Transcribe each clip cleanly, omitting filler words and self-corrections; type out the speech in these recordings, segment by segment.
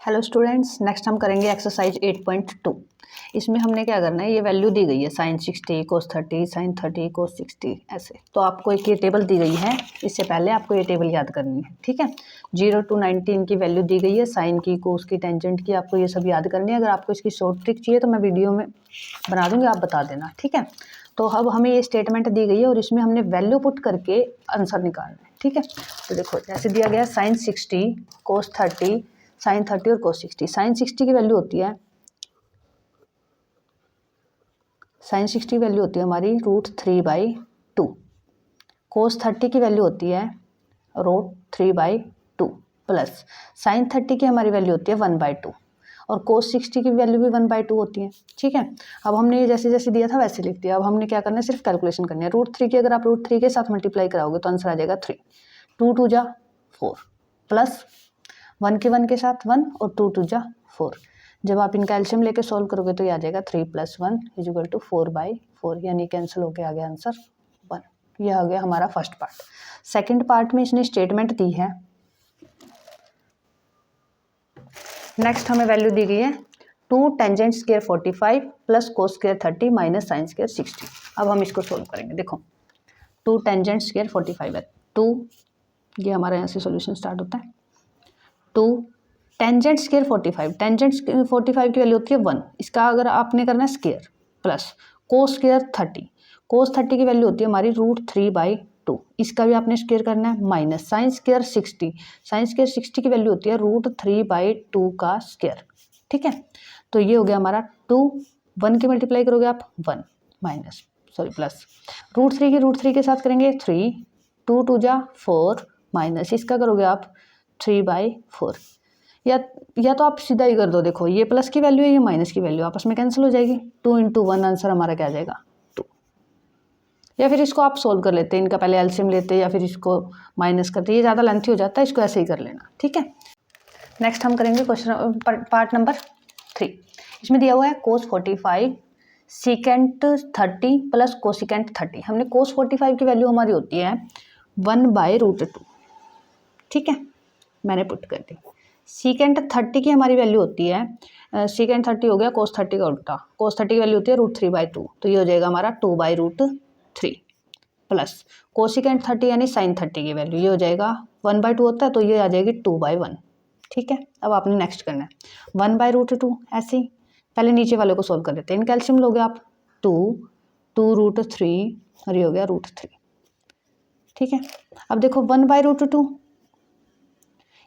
Hello students, next हम करेंगे exercise 8.2। इसमें हमने क्या करना है, ये वैल्यू दी गई है sin 60 cos 30 sin 30 cos 60 ऐसे। तो आपको एक ये टेबल दी गई है, इससे पहले आपको ये टेबल याद करनी है, ठीक है। 0 to 19 की वैल्यू दी गई है, साइन की, कोस की, टेंजेंट की, आपको ये सब याद करनी है। अगर आपको इसकी शॉर्ट ट्रिक चाहिए तो मैं वीडियो में बना दूँगी, आप बता देना, ठीक है। तो अब हमें ये स्टेटमेंट दी गई है और इसमें हमने वैल्यू पुट करके आंसर निकालना है, ठीक है। तो देखो जैसे दिया गया sin 60 cos 30 sin 30 और cos 60। sin 60 की वैल्यू होती है, sin 60 की वैल्यू होती है हमारी √3/2। cos 30 की वैल्यू होती है √3/2 प्लस sin 30 की हमारी वैल्यू होती है 1/2 और cos 60 की वैल्यू भी 1/2 होती है, ठीक है। अब हमने ये जैसे जैसे दिया था वैसे लिख दिया। अब हमने क्या करना है, सिर्फ कैलकुलेशन करनी है। √3 की अगर आप √3 के साथ मल्टीप्लाई कराओगे तो आंसर आ जाएगा 3। 2 2 जा 4 प्लस 1 के साथ 1 और 2 2 जा 4। जब आप इनका एलसीएम लेके सॉल्व करोगे तो ये आ जाएगा 3 + 1 = 4/4, यानी कैंसिल होके आ गया आंसर 1। ये आ गया हमारा फर्स्ट पार्ट। सेकंड पार्ट में इसने स्टेटमेंट दी है। नेक्स्ट हमें वैल्यू दी गई है 2 tangent square 45 plus cos square 30 minus sine square 60। अब हम इसको सोल्व करेंगे। देखो 2 टेंजेंट स्क्वायर 45 है, 2 ये हमारा यहाँ से सोल्यूशन स्टार्ट होता है। 2 टेंजेंट स्क्वायर 45, टेंजेंट 45 की वैल्यू होती है 1, इसका अगर आपने करना है स्क्वायर प्लस कोस स्क्वायर 30, कोस 30 की वैल्यू होती है हमारी √3/2, इसका भी आपने स्क्वायर करना है minus sine square 60, sine square 60 की वैल्यू होती है √3/2 का स्क्वायर, ठीक है। तो ये हो गया हमारा 2, 1 की मल्टीप्लाई करोगे आप 1 माइनस प्लस √3 के साथ करेंगे 3, 2 2 जा 4 माइनस इसका करोगे आप 3/4। या तो आप सीधा ही कर दो। देखो ये प्लस की वैल्यू है, ये माइनस की वैल्यू आपस में कैंसिल हो जाएगी। 2 × 1 आंसर हमारा क्या आ जाएगा 2। या फिर इसको आप सोल्व कर लेते हैं, इनका पहले एलसीएम लेते या फिर इसको माइनस करते, ये ज़्यादा लेंथी हो जाता है, इसको ऐसे ही कर लेना, ठीक है। नेक्स्ट हम करेंगे क्वेश्चन पार्ट नंबर 3। इसमें दिया हुआ है cos 45 secant 30 प्लस कोसिकेंट 30। हमने cos 45 की वैल्यू हमारी होती है 1/√2, ठीक है, मैंने पुट कर दी। सीकेंट 30 की हमारी वैल्यू होती है सीकेंट 30 हो गया cos 30 का उल्टा, cos 30 की वैल्यू होती है √3/2, तो ये हो जाएगा हमारा 2/√3 प्लस कोसिकेंट 30 यानी साइन 30 की वैल्यू ये हो जाएगा 1/2 होता है, तो ये आ जाएगी 2/1, ठीक है। अब आपने नेक्स्ट करना है 1/√2, ऐसे ही पहले नीचे वाले को सोल्व कर देते हैं। इन कैल्शियम लोगे आप 2 2√3 और ये हो गया √3, ठीक है। अब देखो 1/√2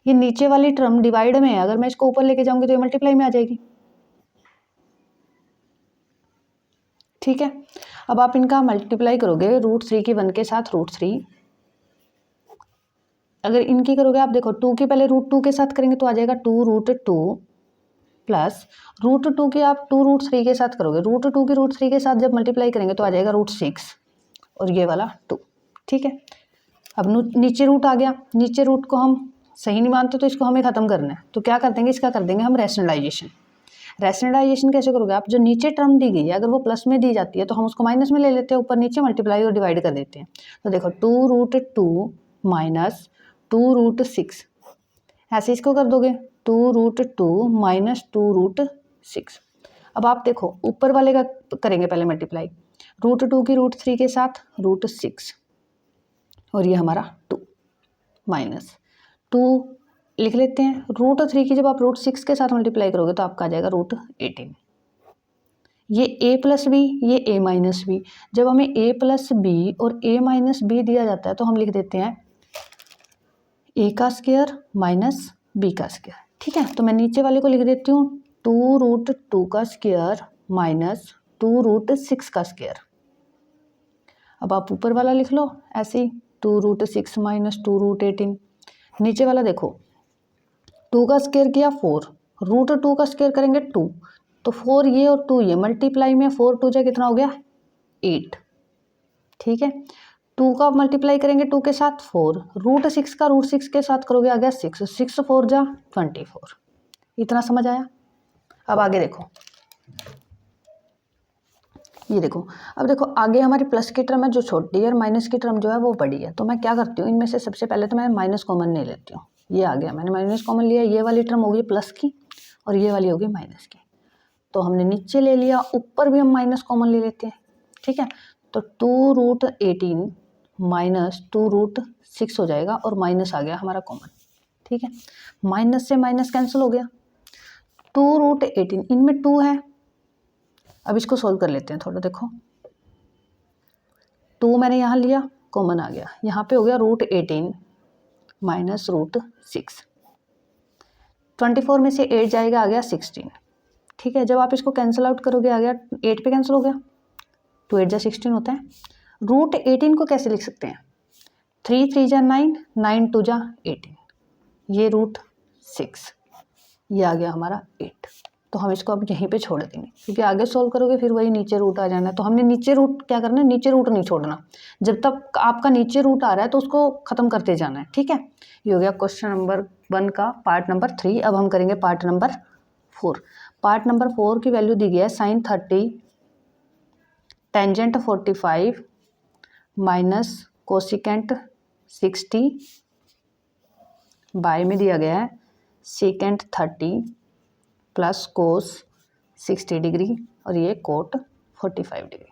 ये नीचे वाली टर्म डिवाइड में है, अगर मैं इसको ऊपर लेके जाऊंगी तो ये मल्टीप्लाई में आ जाएगी, ठीक है। अब आप इनका मल्टीप्लाई करोगे √3 की 1 के साथ √3, अगर इनकी करोगे आप देखो 2 की पहले √2 के साथ करेंगे तो आ जाएगा 2√2 प्लस √2 की आप 2√3 के साथ करोगे, √2 की √3 के साथ जब मल्टीप्लाई करेंगे तो आ जाएगा √6 और ये वाला 2, ठीक है। अब नीचे रूट आ गया, नीचे रूट को हम सही नहीं मानते तो इसको हमें ख़त्म करना है, तो क्या कर देंगे, इसका कर देंगे हम रैशनलाइजेशन। रैशनलाइजेशन कैसे करोगे आप, जो नीचे टर्म दी गई है अगर वो प्लस में दी जाती है तो हम उसको माइनस में ले लेते हैं, ऊपर नीचे मल्टीप्लाई और डिवाइड कर देते हैं। तो देखो 2√2 माइनस 2√6, ऐसे इसको कर दोगे 2√2 माइनस 2√6। अब आप देखो ऊपर वाले का करेंगे पहले मल्टीप्लाई, √2 की √3 के साथ √6 और ये हमारा 2 माइनस 2 लिख लेते हैं। √3 की जब आप √6 के साथ मल्टीप्लाई करोगे तो आपका आ जाएगा √18। ये a प्लस बी, ये a माइनस बी। जब हमें a प्लस बी और a माइनस बी दिया जाता है तो हम लिख देते हैं a का स्क्वायर माइनस b का स्क्वायर, ठीक है। तो मैं नीचे वाले को लिख देती हूँ 2√2 का स्क्वायर माइनस 2√6 का स्क्वायर। अब आप ऊपर वाला लिख लो ऐसे ही 2√6 माइनस 2√18। नीचे वाला देखो 2 का स्क्वायर किया 4, √2 का स्क्वायर करेंगे 2, तो 4 ये और 2 ये मल्टीप्लाई में 4 2 जा कितना हो गया 8, ठीक है। 2 का मल्टीप्लाई करेंगे 2 के साथ 4, √6 का √6 के साथ करोगे आ गया 6, 6 4 जा 24। इतना समझ आया। अब आगे देखो, ये देखो, अब देखो आगे हमारी प्लस की टर्म है जो छोटी है और माइनस की टर्म जो है वो बड़ी है। तो मैं क्या करती हूँ, इनमें से सबसे पहले तो मैं माइनस कॉमन नहीं लेती हूँ, ये आ गया, मैंने माइनस कॉमन लिया, ये वाली टर्म होगी प्लस की और ये वाली होगी माइनस की। तो हमने नीचे ले लिया, ऊपर भी हम माइनस कॉमन ले लेते हैं, ठीक है। तो 2√18 माइनस 2√6 हो जाएगा और माइनस आ गया हमारा कॉमन, ठीक है। माइनस से माइनस कैंसिल हो गया। 2√18 इनमें 2 है। अब इसको सोल्व कर लेते हैं थोड़ा, देखो 2 मैंने यहाँ लिया, कॉमन आ गया, यहाँ पे हो गया √18 माइनस √6। 24 में से 8 जाएगा, आ गया 16, ठीक है। जब आप इसको कैंसिल आउट करोगे आ गया 8 पे कैंसिल हो गया, 2 8 जा 16 होता है। √18 को कैसे लिख सकते हैं, 3 3 जा 9, 9 2 जा 18, ये √6, ये आ गया हमारा 8। तो हम इसको अब यहीं पे छोड़ देंगे, क्योंकि आगे सोल्व करोगे फिर वही नीचे रूट आ जाना है। तो हमने नीचे रूट क्या करना है, नीचे रूट नहीं छोड़ना, जब तक आपका नीचे रूट आ रहा है तो उसको ख़त्म करते जाना है, ठीक है। ये हो गया क्वेश्चन नंबर 1 का पार्ट नंबर 3। अब हम करेंगे पार्ट नंबर 4। पार्ट नंबर 4 की वैल्यू दी गई है sin 30 tangent 45 minus cosecant 60 by में दिया गया है सेकेंट 30 प्लस कोस 60 डिग्री और ये कोट 45 डिग्री।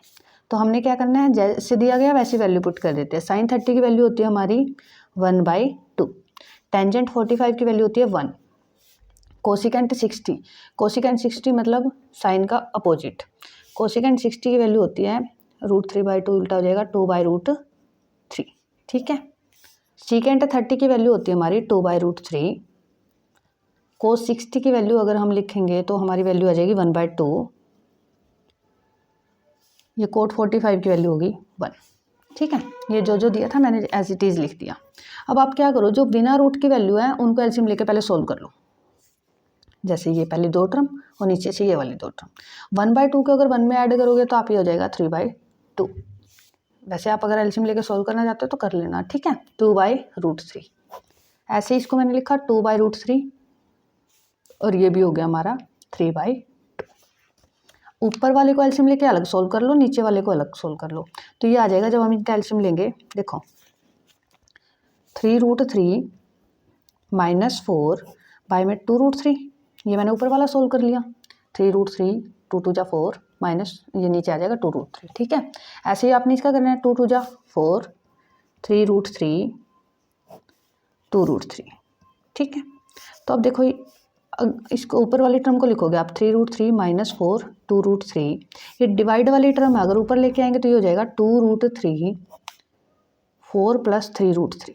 तो हमने क्या करना है, जैसे दिया गया वैसी वैल्यू पुट कर देते हैं। sin 30 की वैल्यू होती है हमारी 1/2, टेंजेंट 45 की वैल्यू होती है 1, कोसिकेंट 60 मतलब साइन का अपोजिट, कोसिकेंट 60 की वैल्यू होती है √3/2, उल्टा हो जाएगा 2/√3, ठीक है। सीकेंट 30 की वैल्यू होती है हमारी 2/√3, कोस 60 की वैल्यू अगर हम लिखेंगे तो हमारी वैल्यू आ जाएगी 1/2, ये कोट 45 की वैल्यू होगी 1, ठीक है। ये जो दिया था मैंने एज इट इज़ लिख दिया। अब आप क्या करो, जो बिना रूट की वैल्यू है उनको एलसीएम लेके पहले सोल्व कर लो। जैसे ये पहले 2 टर्म और नीचे से ये वाली 2 टर्म, 1/2 को अगर 1 में ऐड करोगे तो आप ये हो जाएगा 3/2। वैसे आप अगर एलसीएम लेके सोल्व करना चाहते हो तो कर लेना, ठीक है। 2/√3 ऐसे इसको मैंने लिखा 2/√3 और ये भी हो गया हमारा 3/2। ऊपर वाले को एलसीएम लेके अलग सोल्व कर लो, नीचे वाले को अलग सोल्व कर लो, तो ये आ जाएगा। जब हम इनका एलसीएम लेंगे, देखो 3√3 माइनस 4 बाय में 2√3, ये मैंने ऊपर वाला सोल्व कर लिया। 3√3 2 2 जा 4 माइनस ये नीचे आ जाएगा 2√3, ठीक है। ऐसे ही आपने इसका करना है 2 2 जा 4 3√3 2√3, ठीक है। तो अब देखो इसको ऊपर वाली टर्म को लिखोगे आप 3√3 माइनस 4 2√3, ये डिवाइड वाली टर्म है, अगर ऊपर लेके आएंगे तो ये हो जाएगा 2√3 4 प्लस 3√3,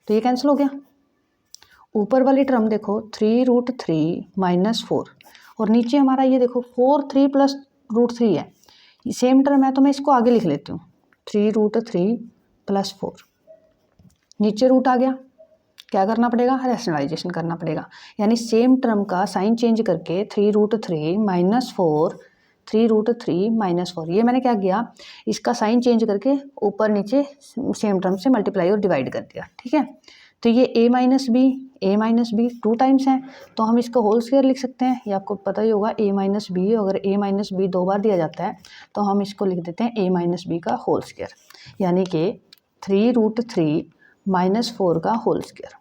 तो ये कैंसिल हो गया। ऊपर वाली टर्म देखो 3√3 माइनस 4 और नीचे हमारा ये देखो 4 3 प्लस √3 है, ये सेम टर्म है, तो मैं इसको आगे लिख लेती हूँ 3√3 प्लस 4, नीचे रूट आ गया। क्या करना पड़ेगा, रैशनलाइजेशन करना पड़ेगा, यानी सेम टर्म का साइन चेंज करके 3√3 माइनस 4 3√3 माइनस 4, ये मैंने क्या किया, इसका साइन चेंज करके ऊपर नीचे सेम टर्म से मल्टीप्लाई और डिवाइड कर दिया, ठीक है। तो ये a माइनस बी 2 टाइम्स है, तो हम इसको होल स्क्वायर लिख सकते हैं, ये आपको पता ही होगा a माइनस बी, अगर a माइनस बी 2 बार दिया जाता है तो हम इसको लिख देते हैं a माइनस बी का होल स्क्वायर, यानी कि 3√3 माइनस 4 का होल स्क्वायर।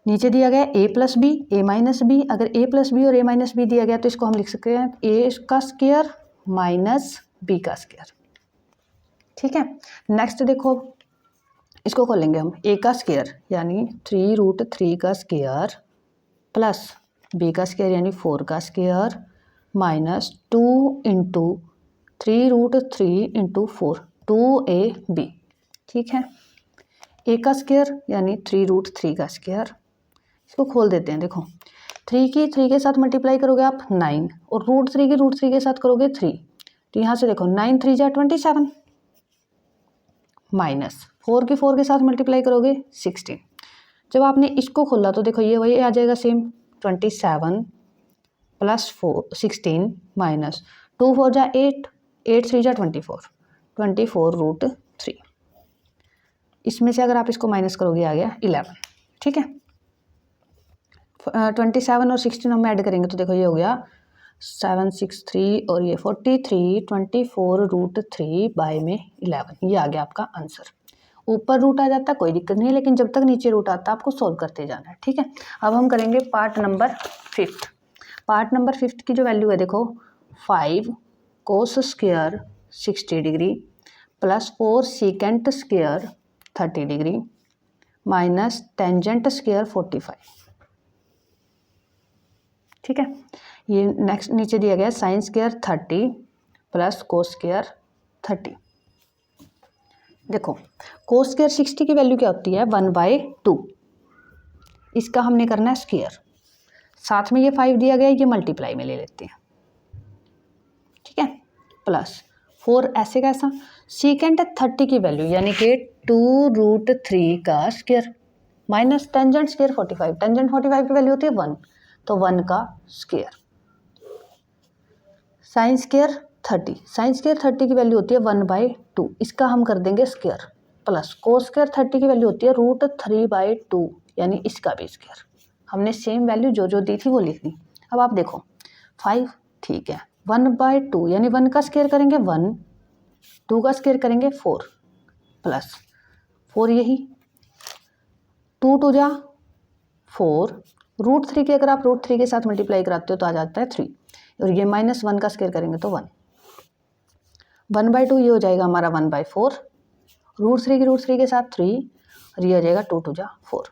नीचे दिया गया a plus b a minus b, अगर a प्लस बी और a माइनस बी दिया गया तो इसको हम लिख सकते हैं a का स्क्वायर माइनस b का स्क्वायर, ठीक है। नेक्स्ट देखो, इसको खोलेंगे हम a का स्क्वायर यानी 3√3 का स्क्वायर प्लस b का स्क्वायर यानी 4 का square minus 2 into 3√3 into 4 2ab, ठीक है। a का स्क्वायर यानी 3√3 का स्क्वायर, इसको खोल देते हैं। देखो 3 के साथ मल्टीप्लाई करोगे आप 9 और √3 के साथ करोगे 3, तो यहाँ से देखो 9 3 जा 27 माइनस 4 के साथ मल्टीप्लाई करोगे 16। जब आपने इसको खोला तो देखो ये वही आ जाएगा सेम 27 प्लस 16 माइनस 2 4 जा 8 8 3 जा 24 इसमें से अगर आप इसको माइनस करोगे आ गया 11, ठीक है। 27 और 16 हम ऐड करेंगे तो देखो ये हो गया 7 6 3 और ये 43 24√3 बाय में 11, ये आ गया आपका आंसर। ऊपर रूट आ जाता कोई दिक्कत नहीं है, लेकिन जब तक नीचे रूट आता आपको सोल्व करते जाना है, ठीक है। अब हम करेंगे पार्ट नंबर 5। पार्ट नंबर 5 की जो वैल्यू है देखो 5 cos square 60 degree plus 4 secant square 30 degree minus tangent square 45, ठीक है। ये नेक्स्ट नीचे दिया गया sine square 30 plus cos square 30। देखो कोस स्क्वायर 60 की वैल्यू क्या होती है 1/2, इसका हमने करना है स्क्वायर, साथ में ये 5 दिया गया ये मल्टीप्लाई में ले लेते हैं, ठीक है। प्लस 4 ऐसे कैसा सीकेंट 30 की वैल्यू यानी कि 2√3 का square minus tangent square 45, tangent 45 की वैल्यू होती है 1, तो 1 का square. Sine square 30, sine square 30 की वैल्यू होती है 1/2, इसका हम कर देंगे स्क्वायर, प्लस कोस स्क्वायर 30 की वैल्यू होती है √3/2 यानी इसका भी स्क्वायर। हमने सेम वैल्यू जो जो दी थी वो लिख दी। अब आप देखो 5 ठीक है 1/2 यानी 1 का स्क्वायर करेंगे 1, 2 का स्क्वायर करेंगे 4 प्लस 4 यही 2 2 जा 4, √3 के अगर आप √3 के साथ मल्टीप्लाई कराते हो तो आ जाता है 3, और ये माइनस 1 का स्क्वायर करेंगे तो 1, 1/2 ये हो जाएगा हमारा 1/4, √3 की √3 के साथ 3, और ये हो जाएगा 2 2 जा 4।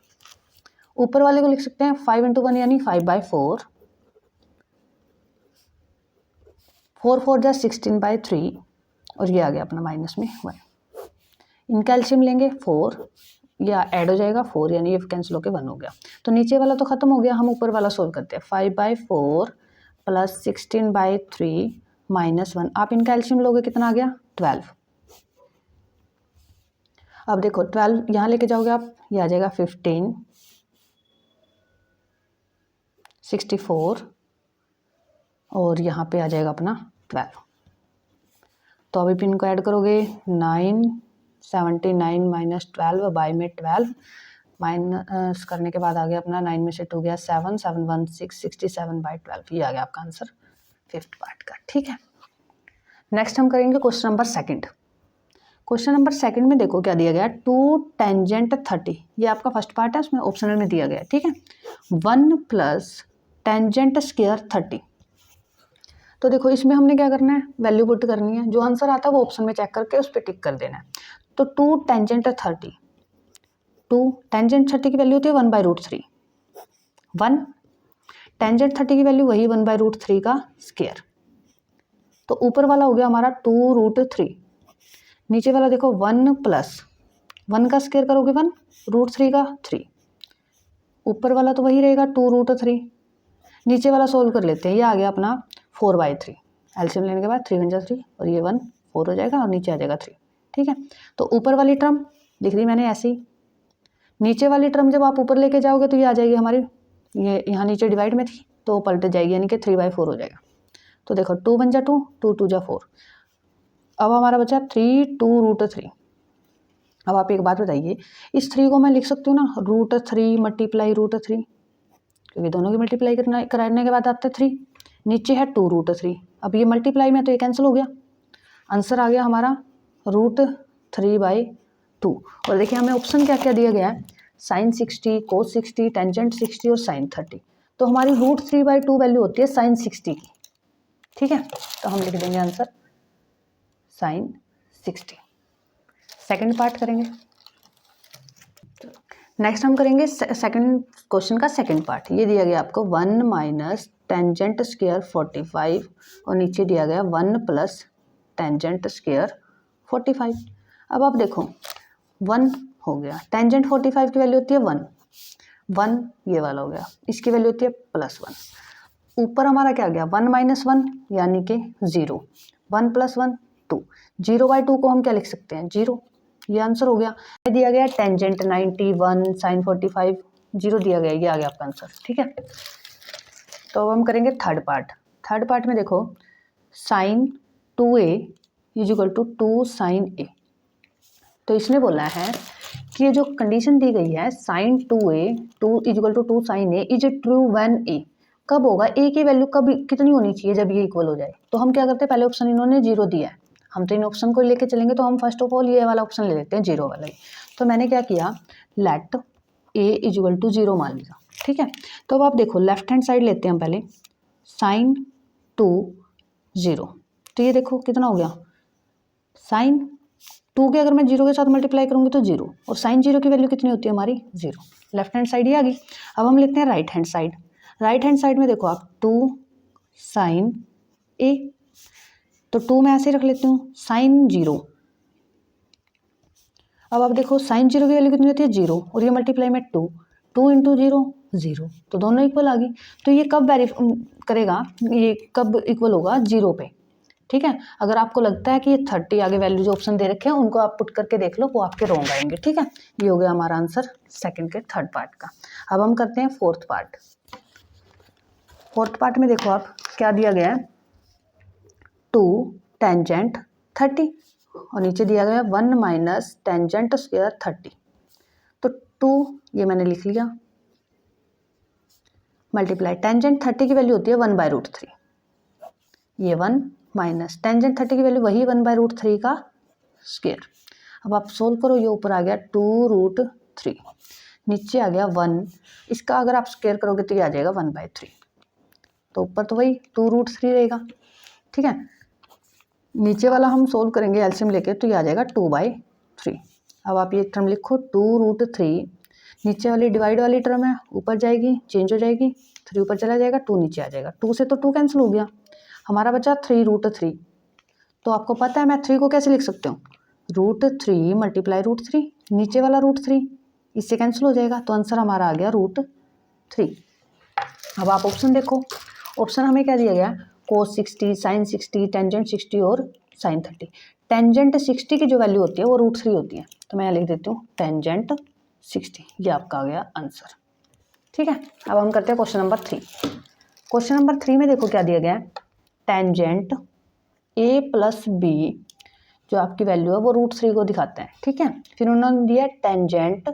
ऊपर वाले को लिख सकते हैं 5 × 1 यानी 5/4, 4 4 जा 16/3, और ये आ गया अपना माइनस में 1। इनका एलसीएम लेंगे 4, या ऐड हो जाएगा 4 यानी ये कैंसिल होकर 1 हो गया, तो नीचे वाला तो खत्म हो गया, हम ऊपर वाला सोल्व करते हैं। 5/4 प्लस 16/3 माइनस 1, आप इनका एलसीएम लोगे कितना आ गया 12। अब देखो 12 यहाँ लेके जाओगे आप, ये आ जाएगा 15, 64, और यहाँ पे आ जाएगा अपना 12। तो अभी पिन को ऐड करोगे 9 79 माइनस 12 बाई में 12 माइनस करने के बाद आ गया अपना 9 में से 2 गया 7 7 1 6 67/12, ये आ गया आपका आंसर 5th पार्ट का, ठीक है। नेक्स्ट हम करेंगे क्वेश्चन नंबर 2। क्वेश्चन नंबर 2 में देखो क्या दिया गया 2 टेंजेंट 30, ये आपका फर्स्ट पार्ट है, उसमें ऑप्शनल में दिया गया है, ठीक है। 1 प्लस टेंजेंट स्क्वायर 30, तो देखो इसमें हमने क्या करना है वैल्यू पुट करनी है, जो आंसर आता है वो ऑप्शन में चेक करके उस पर टिक कर देना है। तो 2 टेंजेंट 30, 2 टेंजेंट 30 की वैल्यू होती है 1/√3, 1 टेंजेंट 30 की वैल्यू वही 1/√3 का स्क्वायर, तो ऊपर वाला हो गया हमारा 2√3, नीचे वाला देखो 1 प्लस 1 का स्क्वायर करोगे 1, √3 का 3, ऊपर वाला तो वही रहेगा 2√3, नीचे वाला सोल्व कर लेते हैं, ये आ गया अपना 4/3, एलसीएम लेने के बाद 3 × 3 और ये 1 4 हो जाएगा और नीचे आ जाएगा 3, ठीक है। तो ऊपर वाली टर्म लिख दी मैंने ऐसे ही, नीचे वाली टर्म जब आप ऊपर लेके जाओगे तो ये आ जाएगी हमारी, ये यहाँ नीचे डिवाइड में थी तो पलट जाएगी यानी कि 3/4 हो जाएगा। तो देखो 2 1 जा 2, 2 2 जा 4, अब हमारा बचा 3 2√3। अब आप एक बात बताइए, इस 3 को मैं लिख सकती हूँ ना √3 मल्टीप्लाई √3, क्योंकि दोनों की मल्टीप्लाई कराने के बाद आता है 3, नीचे है 2√3, अब ये मल्टीप्लाई में तो ये कैंसिल हो गया, आंसर आ गया हमारा √3/2। और देखिए हमें ऑप्शन क्या क्या दिया गया है, साइन 60, कोस 60, टेंजेंट 60 और साइन 30, तो हमारी √3/2 वैल्यू होती है साइन 60 की, ठीक है। तो हम लिख देंगे आंसर साइन 60। सेकंड पार्ट करेंगे। नेक्स्ट हम करेंगे सेकंड क्वेश्चन का सेकंड पार्ट। ये दिया गया आपको 1 माइनस टेंजेंट स्क्वायर 45 और नीचे दिया गया 1 प्लस टेंजेंट स्क्वायर 45। अब आप देखो 1 हो गया, टेंजेंट 45 की वैल्यू होती है 1, 1 ये वाला हो गया, इसकी वैल्यू होती है +1। ऊपर हमारा क्या गया 1 - 1 यानी कि 0, 1 + 1 2, 0/2 को हम क्या लिख सकते हैं 0, ये आंसर हो गया। दिया गया टेंजेंट 90, 1 साइन 45, 0 दिया गया, ये आ गया आपका आंसर, ठीक है। तो अब हम करेंगे थर्ड पार्ट। थर्ड पार्ट में देखो साइन 2a = 2 साइन a। तो इसने बोला है कि ये जो कंडीशन दी गई है sine 2a 2 = 2 sine a is true when a, कब होगा a की वैल्यू कब कितनी होनी चाहिए जब ये इक्वल हो जाए। तो हम क्या करते हैं, पहले ऑप्शन इन्होंने 0 दिया है, हम तो इन ऑप्शन को लेके चलेंगे, तो हम फर्स्ट ऑफ ऑल ये वाला ऑप्शन ले लेते हैं 0 वाला ही। तो मैंने क्या किया, लेट ए इक्वल टू 0 मान लिया, ठीक है। तो अब आप देखो लेफ्ट हैंड साइड लेते हैं हम पहले, साइन 2 0, तो ये देखो कितना हो गया, साइन 2 के अगर मैं 0 के साथ मल्टीप्लाई करूँगी तो 0, और साइन 0 की वैल्यू कितनी होती है हमारी 0। लेफ्ट हैंड साइड ये आ गई। अब हम लेते हैं right hand side. Right hand side में देखो आप 2 साइन ए, तो 2 मैं ऐसे रख लेती हूँ, साइन 0। अब आप देखो साइन 0 की वैल्यू कितनी होती है 0, और ये मल्टीप्लाई में 2, 2 इंटू 0 0, तो दोनों इक्वल आ गई। तो ये कब करेगा, ये कब इक्वल होगा 0 पे, ठीक है। अगर आपको लगता है कि ये 30 आगे वैल्यू जो ऑप्शन दे रखे हैं उनको आप पुट करके देख लो, वो आपके रॉन्ग आएंगे, ठीक है। ये हो गया हमारा आंसर सेकंड के थर्ड पार्ट का। अब हम करते हैं फोर्थ पार्ट। फोर्थ पार्ट में देखो आप क्या दिया गया है, 2 टेंजेंट 30, और नीचे दिया गया 1 माइनस टेंजेंट स्क्वायर 30। तो 2 ये मैंने लिख लिया, मल्टीप्लाई टेंजेंट 30 की वैल्यू होती है 1/√3, ये 1 माइनस टेंजेंट 30 की वैल्यू वही 1/√3 का स्क्वायर। अब आप सोल्व करो, ये ऊपर आ गया 2√3, नीचे आ गया 1, इसका अगर आप स्क्वायर करोगे तो ये आ जाएगा 1/3, तो ऊपर तो वही 2√3 रहेगा, ठीक है। नीचे वाला हम सोल्व करेंगे एलसीएम लेके, तो ये आ जाएगा 2/3। अब आप ये टर्म लिखो 2√3, नीचे वाली डिवाइड वाली टर्म है ऊपर जाएगी, चेंज हो जाएगी, 3 ऊपर चला जाएगा, 2 नीचे आ जाएगा, 2 से तो 2 कैंसिल हो गया, हमारा बचा 3√3। तो आपको पता है मैं 3 को कैसे लिख सकती हूँ, √3 मल्टीप्लाई √3, नीचे वाला √3 इससे कैंसिल हो जाएगा, तो आंसर हमारा आ गया √3। अब आप ऑप्शन देखो, ऑप्शन हमें क्या दिया गया, कोस 60, साइन 60, टेंजेंट 60 और साइन 30। टेंजेंट 60 की जो वैल्यू होती है वो √3 होती है, तो मैं लिख देती हूँ टेंजेंट 60, ये आपका आ गया आंसर, ठीक है। अब हम करते हैं क्वेश्चन नंबर 3। क्वेश्चन नंबर 3 में देखो क्या दिया गया है, टेंजेंट ए प्लस बी जो आपकी वैल्यू है वो √3 को दिखाते हैं, ठीक है। फिर उन्होंने दिया टेंजेंट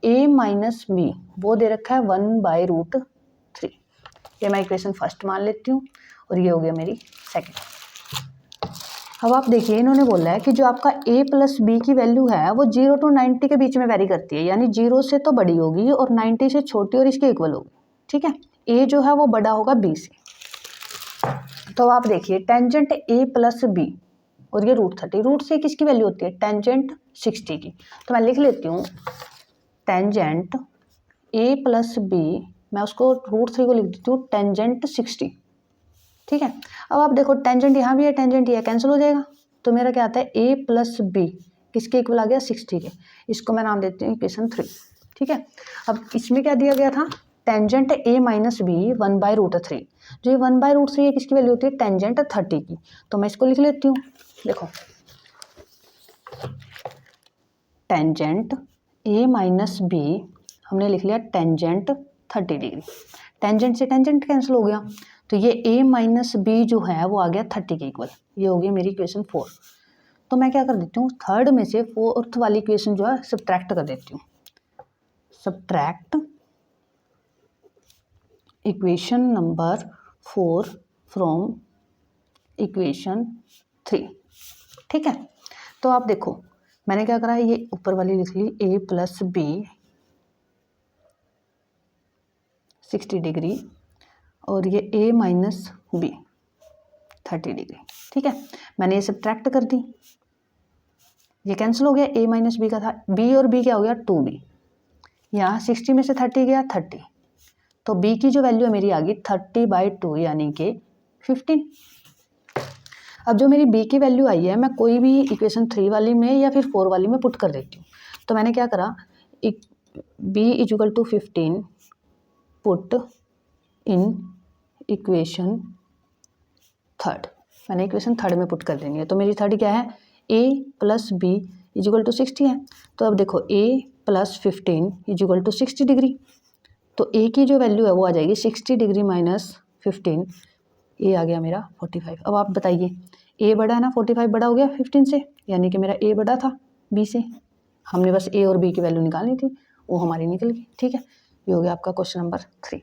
ए माइनस बी, वो दे रखा है 1/√3। ये मैं इक्वेशन फर्स्ट मान लेती हूँ, और ये हो गया मेरी सेकंड। अब आप देखिए इन्होंने बोला है कि जो आपका a प्लस बी की वैल्यू है वो 0 to 90 के बीच में वेरी करती है, यानी 0 से तो बड़ी होगी और 90 से छोटी और इसके इक्वल होगी, ठीक है। a जो है वो बड़ा होगा b से। तो आप देखिए टेंजेंट a प्लस बी, और ये √30, रूट से किसकी वैल्यू होती है, टेंजेंट 60 की। तो मैं लिख लेती हूँ टेंजेंट a प्लस बी, मैं उसको √3 को लिख देती हूँ टेंजेंट 60, ठीक है। अब आप देखो टेंजेंट यहाँ भी है, टेंजेंट ये कैंसिल हो जाएगा, तो मेरा क्या आता है a प्लस बी किसके इक्वल आ गया 60 के, इसको मैं नाम देती हूँ इक्वेशन 3, ठीक है। अब इसमें क्या दिया गया था, टेंजेंट a माइनस बी 1/√3, जो ये 1/√3 है किसकी वैल्यू होती है टेंजेंट 30 की, तो मैं इसको लिख लेती हूँ। देखो टेंजेंट a माइनस बी हमने लिख लिया टेंजेंट 30 डिग्री, टेंजेंट से टेंजेंट कैंसिल हो गया, तो ये a माइनस बी जो है वो आ गया 30 के इक्वल, ये हो गई मेरी इक्वेशन 4। तो मैं क्या कर देती हूँ, थर्ड में से फोर्थ वाली इक्वेशन जो है सब्ट्रैक्ट कर देती हूँ, subtract equation number 4 from equation 3, ठीक है। तो आप देखो मैंने क्या करा, ये ऊपर वाली लिख ली a प्लस बी 60 डिग्री, और ये a माइनस बी 30 डिग्री, ठीक है। मैंने ये सब्ट्रैक्ट कर दी, ये कैंसिल हो गया, a माइनस बी का था, b और b क्या हो गया 2b, यहाँ 60 में से 30 गया 30, तो b की जो वैल्यू है मेरी आ गई 30/2 यानी कि 15। अब जो मेरी b की वैल्यू आई है मैं कोई भी इक्वेशन 3 वाली में या फिर 4 वाली में पुट कर देती हूँ। तो मैंने क्या करा, b equal to 15 put in equation third, मैंने इक्वेशन थर्ड में पुट कर देनी है। तो मेरी थर्ड क्या है, a plus b equal to 60 है। तो अब देखो a plus 15 equal to 60 degree, तो a की जो वैल्यू है वो आ जाएगी 60 डिग्री माइनस 15, a आ गया मेरा 45। अब आप बताइए a बड़ा है ना, 45 बड़ा हो गया 15 से, यानी कि मेरा a बड़ा था b से, हमने बस a और b की वैल्यू निकालनी थी, वो हमारी निकल गई, ठीक है। ये हो गया आपका क्वेश्चन नंबर 3।